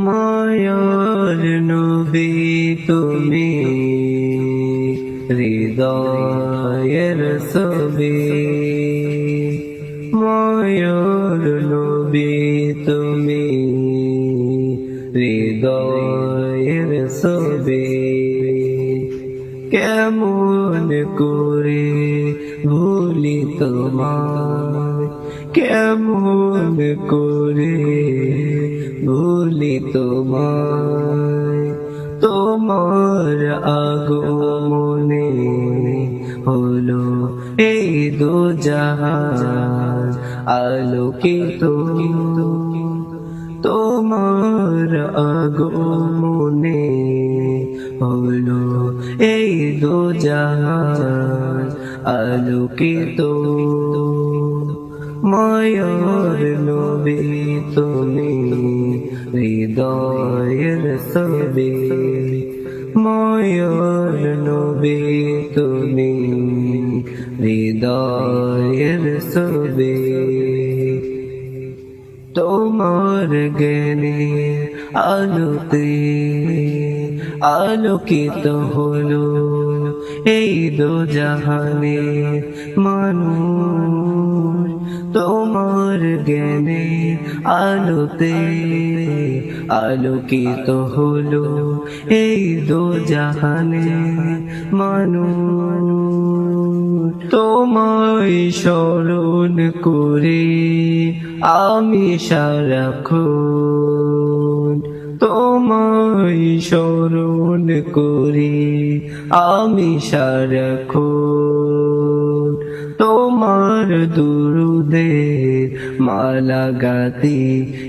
মায়ার নবী তুমি, হৃদয়ের ছবি। মায়ার নবী তুমি, হৃদয়ের ছবি। কেমন করে ভুলি তোমায়, কেমন করে ভুলি তোমায়। তোমার আগমনে হলো এই দোজাহান আলোকিত। তোমার আগমনে হলো এই দোজাহান আলোকিত। মায়ার নবী তুমি, হৃদয়ের ছবি। মায়ার নবী তুমি, হৃদয়ের ছবি। তোমার জ্ঞানে আলোতে আলোকিত হলো এই দোজাহানে মানুষ। তোমার জ্ঞানে আলোতে আলোকিত হলো এই দোজাহানে মানুষ। তোমায় স্মরণ করে আমি সারাক্ষণ, তোমায় স্মরণ করে আমি সারাক্ষণ। তোমার দুরুদের মালা গাতি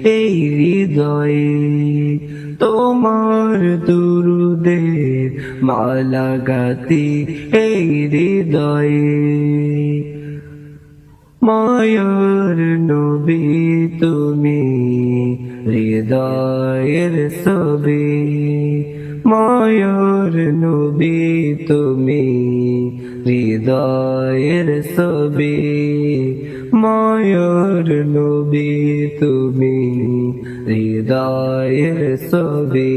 এই হৃদয়ে, তোমার দুরুদের মালা গাতি এই হৃদয়ে। মায়ার নবী তুমি, হৃদয়ের ছবি। মায়ার নবী তুমি, হৃদয়ের ছবি। মায়ার নবী তুমি, হৃদয়ের ছবি।